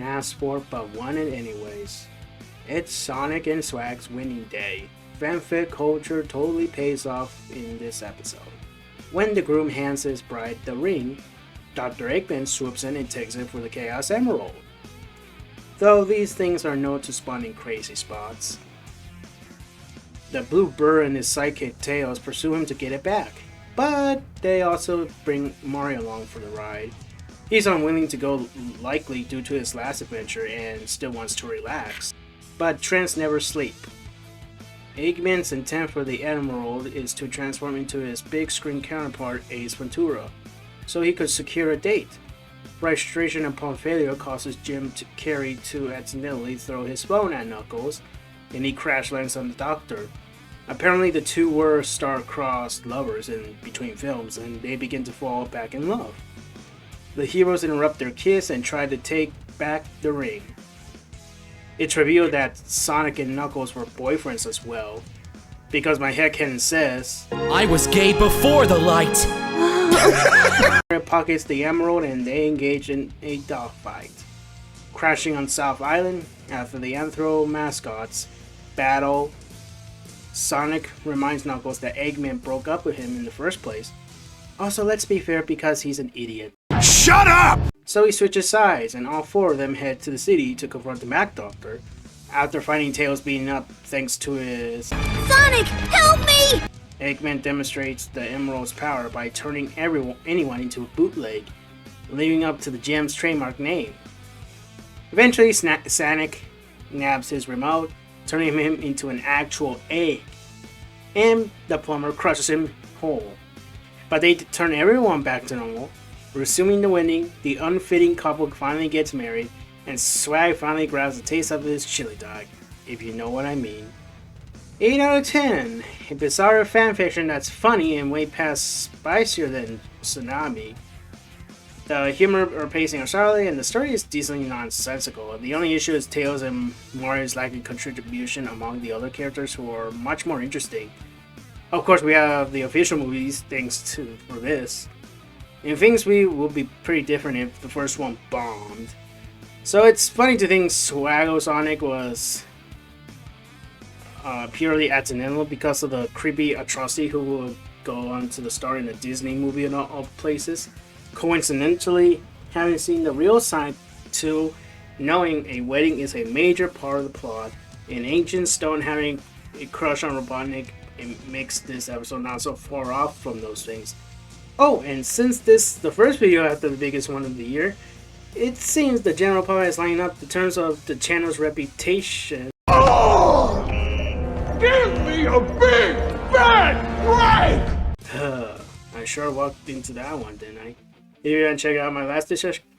even asked for but won it anyways. It's Sonic and Swag's winning day. Fanfic culture totally pays off in this episode. When the groom hands his bride the ring, Dr. Eggman swoops in and takes it for the Chaos Emerald. Though these things are known to spawn in crazy spots. The Blue Bird and his sidekick Tails pursue him to get it back, but they also bring Mario along for the ride. He's unwilling to go, likely due to his last adventure, and still wants to relax. But trends never sleep. Eggman's intent for the Emerald is to transform into his big screen counterpart Ace Ventura, so he could secure a date. Frustration upon failure causes Jim Carrey to accidentally throw his phone at Knuckles, and he crash lands on the Doctor. Apparently the two were star-crossed lovers in between films, and they begin to fall back in love. The heroes interrupt their kiss and try to take back the ring. It's revealed that Sonic and Knuckles were boyfriends as well, because my headcanon says, I was gay before the light! Mario pockets the emerald and they engage in a dogfight. Crashing on South Island, after the Anthro mascots battle, Sonic reminds Knuckles that Eggman broke up with him in the first place. Also, let's be fair, because he's an idiot. Shut up! So he switches sides, and all four of them head to the city to confront the Mac Doctor, after finding Tails beaten up thanks to his Sonic, help me! Eggman demonstrates the Emerald's power by turning anyone into a bootleg, leading up to the gem's trademark name. Eventually, Sonic nabs his remote, turning him into an actual egg, and the plumber crushes him whole. But they turn everyone back to normal. Resuming the winning, the unfitting couple finally gets married, and Swag finally grabs a taste of his chili dog, if you know what I mean. 8 out of 10. A bizarre fanfiction that's funny and way past spicier than Tsunami. The humor or pacing are solid, and the story is decently nonsensical. The only issue is Tails and Mario's lack of contribution among the other characters who are much more interesting. Of course, we have the official movies thanks for this. And things will be pretty different if the first one bombed. So it's funny to think Swaggo Sonic was purely accidental because of the creepy atrocity who will go on to the star in a Disney movie and all places. Coincidentally, having seen the real side to knowing a wedding is a major part of the plot, and Ancient Stone having a crush on Robotnik, it makes this episode not so far off from those things. Oh, and since this is the first video after the biggest one of the year, it seems the general public is lining up in terms of the channel's reputation. Oh! Give me a big fat break! I sure walked into that one, didn't I? If you want to check out my last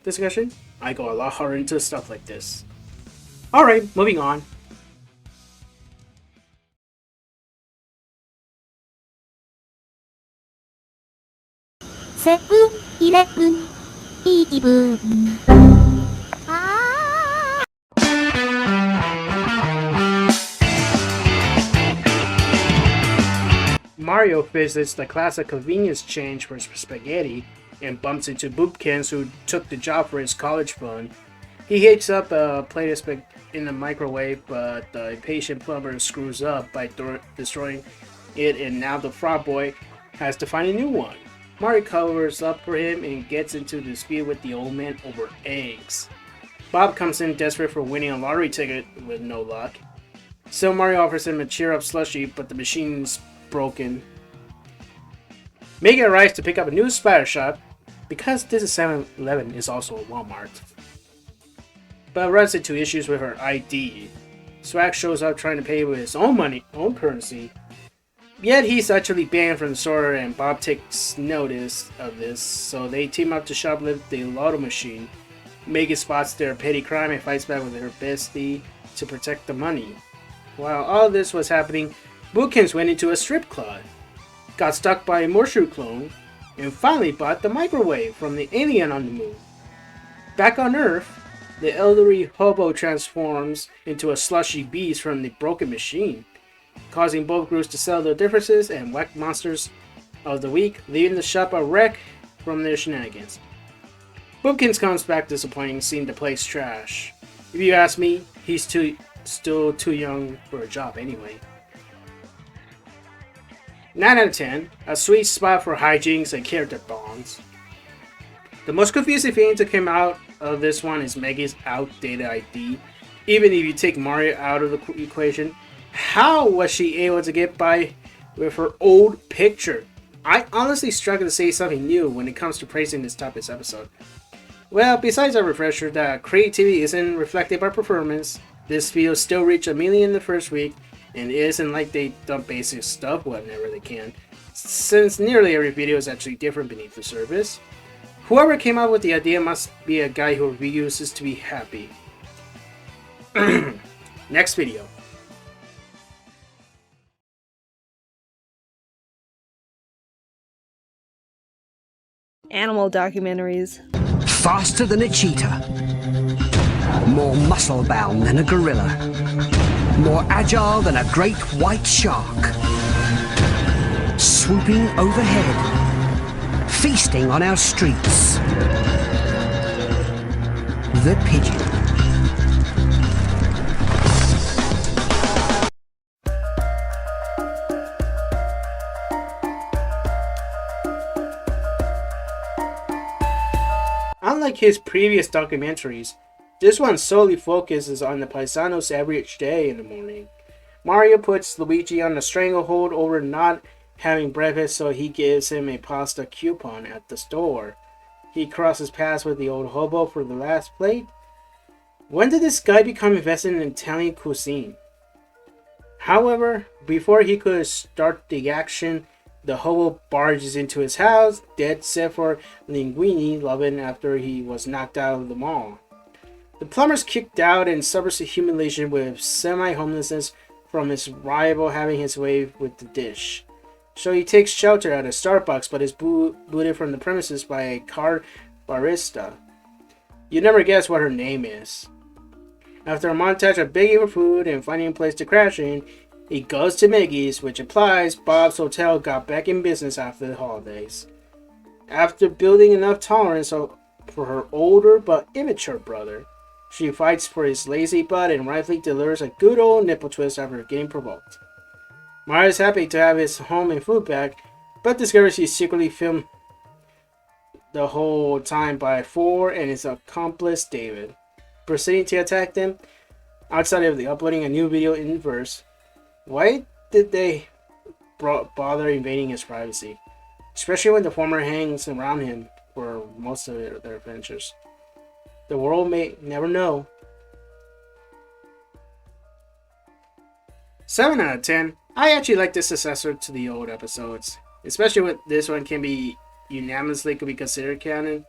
discussion, I go a lot harder into stuff like this. Alright, moving on. Mario visits the classic convenience chain for spaghetti and bumps into Boopkins, who took the job for his college fund. He heats up a plate of spaghetti in the microwave, but the impatient plumber screws up by destroying it, and now the frog boy has to find a new one. Mario covers up for him and gets into a dispute with the old man over eggs. Bob comes in desperate for winning a lottery ticket with no luck. So Mario offers him a cheer-up slushie, but the machine's broken. Megan arrives to pick up a new spider shop, because this is 7-Eleven is also a Walmart, but runs into issues with her ID. Swag shows up trying to pay with his own money, own currency, yet he's actually banned from the store, and Bob takes notice of this, so they team up to shoplift the lotto machine. Megan spots their petty crime and fights back with her bestie to protect the money. While all this was happening, Bookins went into a strip club, got stuck by a Morshu clone, and finally bought the microwave from the alien on the moon. Back on Earth, the elderly hobo transforms into a slushy beast from the broken machine, causing both groups to settle their differences and whack monsters of the week, leaving the shop a wreck from their shenanigans. Boopkins comes back disappointing, seeing the place trash. If you ask me, he's still too young for a job anyway. 9 out of 10, a sweet spot for hijinks and character bonds. The most confusing thing to come out of this one is Maggie's outdated ID. Even if you take Mario out of the equation, how was she able to get by with her old picture? I honestly struggle to say something new when it comes to praising this type of episode. Well, besides a refresher that creativity isn't reflected by performance, this video still reached 1 million in the first week, and it isn't like they dump basic stuff whenever they can, since nearly every video is actually different beneath the surface. Whoever came up with the idea must be a guy who refuses to be happy. Next video. Animal documentaries. Faster than a cheetah, more muscle-bound than a gorilla, more agile than a great white shark, swooping overhead, feasting on our streets. The pigeon. Unlike his previous documentaries, this one solely focuses on the paisano's average day in the morning. Mario puts Luigi on a stranglehold over not having breakfast, so he gives him a pasta coupon at the store. He crosses paths with the old hobo for the last plate. When did this guy become invested in Italian cuisine? However, before he could start the action, the hobo barges into his house, dead set for linguine loving after he was knocked out of the mall. The plumber's kicked out and suffers a humiliation with semi-homelessness from his rival having his way with the dish. So he takes shelter at a Starbucks but is booted from the premises by a car barista. You never guess what her name is. After a montage of begging for food and finding a place to crash in, he goes to Maggie's, which implies Bob's Hotel got back in business after the holidays. After building enough tolerance for her older but immature brother, she fights for his lazy butt and rightfully delivers a good old nipple twist after getting provoked. Mario is happy to have his home and food back, but discovers he secretly filmed the whole time by Four and his accomplice David. Proceeding to attack them, outside of the uploading a new video in verse. Why did they bother invading his privacy? Especially when the former hangs around him for most of their adventures. The world may never know. 7 out of 10. I actually like the successor to the old episodes. Especially when this one can be unanimously could be considered canon.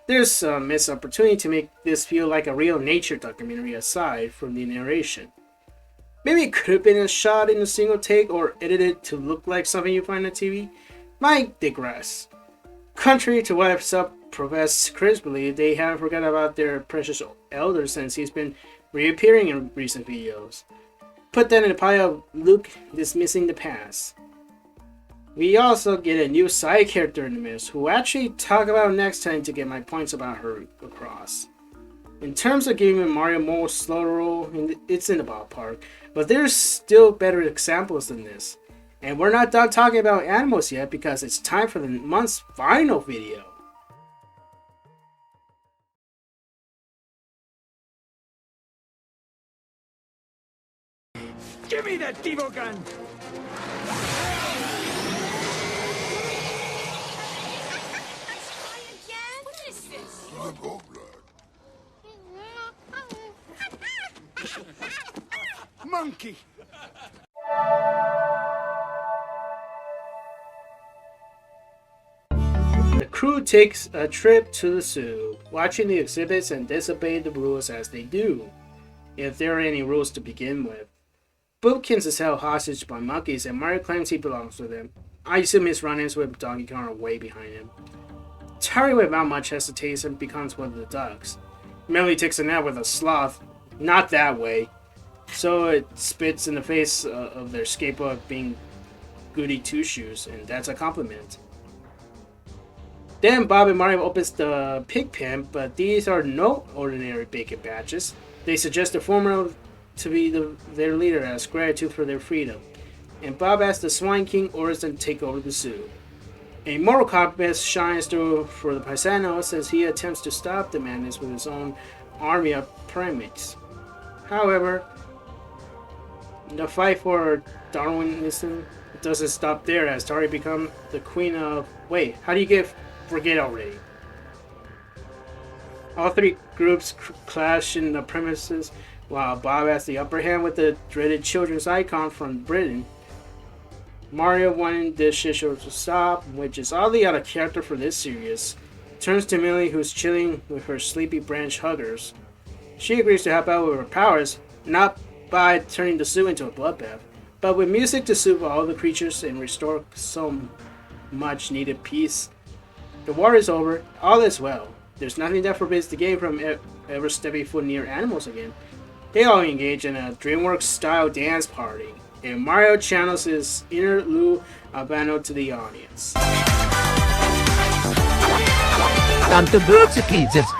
There's some missed opportunity to make this feel like a real nature documentary aside from the narration. Maybe it could have been a shot in a single take or edited to look like something you find on TV. Might digress. Contrary to what some profess Chris believe, they haven't forgotten about their precious elder since he's been reappearing in recent videos. Put that in a pile of Luke dismissing the past. We also get a new side character in the midst, who actually talk about next time to get my points about her across. In terms of giving Mario more slow roll, it's in the ballpark, but there's still better examples than this. And we're not done talking about animals yet because it's time for the month's final video. Give me that Devo gun! What is this? Monkey! The crew takes a trip to the zoo, watching the exhibits and disobey the rules as they do, if there are any rules to begin with. Boopkins is held hostage by monkeys and Mario claims he belongs to them. I assume his run-ins with Donkey Kong are way behind him. Terry, without much hesitation, becomes one of the ducks. Melly takes a nap with a sloth, not that way, so it spits in the face of their scapegoat being goody two-shoes, and that's a compliment. Then Bob and Mario opens the pig pen, but these are no ordinary bacon batches. They suggest the former to be their leader as gratitude for their freedom. And Bob asks the Swine King orders them to take over the zoo. A moral compass shines through for the Paisanos as he attempts to stop the madness with his own army of primates. However, the fight for Darwinism doesn't stop there as Tari becomes the queen of... Wait, how do you forget already? All three groups clash in the premises while Bob has the upper hand with the dreaded children's icon from Britain. Mario, wanting the shit show to stop, which is oddly out of character for this series, turns to Millie, who's chilling with her sleepy branch huggers. She agrees to help out with her powers, not by turning the zoo into a bloodbath, but with music to soothe all the creatures and restore so much needed peace. The war is over, all is well. There's nothing that forbids the game from ever stepping foot near animals again. They all engage in a DreamWorks-style dance party, and Mario channels his inner Lou Albano to the audience. Antibiotics.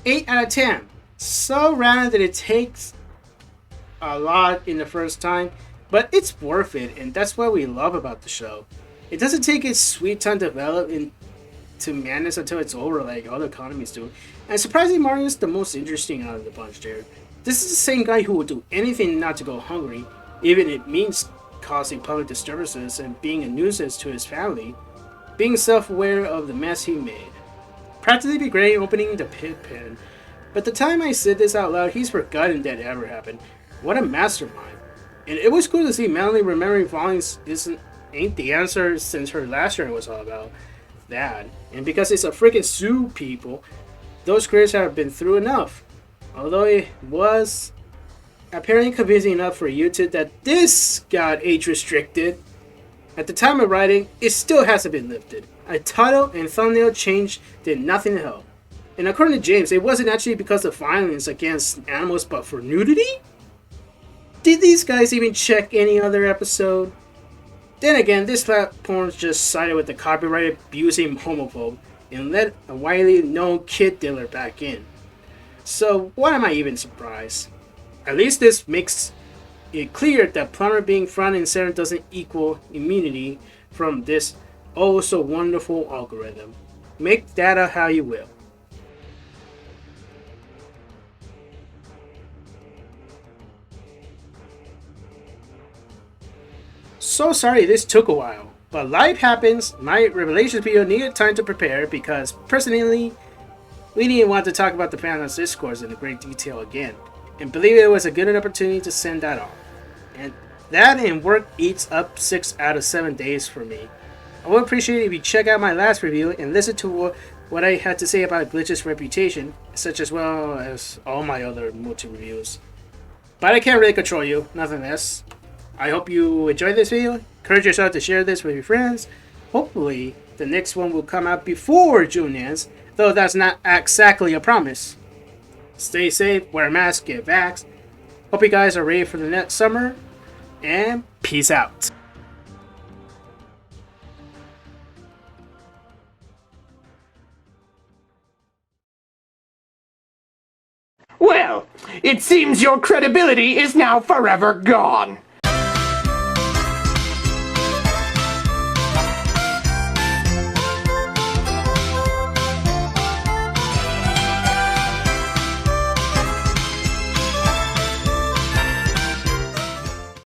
8 out of 10. So random that it takes a lot in the first time, but it's worth it, and that's what we love about the show. It doesn't take its sweet time to develop into madness until it's over like other economies do. And surprisingly, Mario's the most interesting out of the bunch there. This is the same guy who will do anything not to go hungry, even if it means causing public disturbances and being a nuisance to his family, being self-aware of the mess he made. Practically be great opening the pig pen, but the time I said this out loud, he's forgotten that ever happened. What a mastermind. And it was cool to see Melanie remembering volumes ain't the answer, since her last year was all about that. And because it's a freaking zoo, people, those creators have been through enough. Although it was apparently convincing enough for YouTube that this got age restricted, at the time of writing, it still hasn't been lifted. A title and thumbnail change did nothing to help. And according to James, it wasn't actually because of violence against animals, but for nudity? Did these guys even check any other episode? Then again, this platform just sided with the copyright abusing homophobe and let a widely known kid dealer back in. So why am I even surprised? At least this makes it clear that Plumber being front and center doesn't equal immunity from this oh so wonderful algorithm. Make data how you will. So sorry this took a while, but life happens. My Revelations video needed time to prepare because personally, we didn't want to talk about the Phantom's discourse in great detail again, and believe it was a good opportunity to send that off. And that and work eats up 6 out of 7 days for me. I would appreciate it if you check out my last review and listen to what I had to say about Glitch's reputation, such as well as all my other multi-reviews. But I can't really control you, nothing less. I hope you enjoyed this video. Encourage yourself to share this with your friends. Hopefully, the next one will come out before June ends, though that's not exactly a promise. Stay safe, wear a mask, get vaxxed. Hope you guys are ready for the next summer, and peace out. Well, it seems your credibility is now forever gone.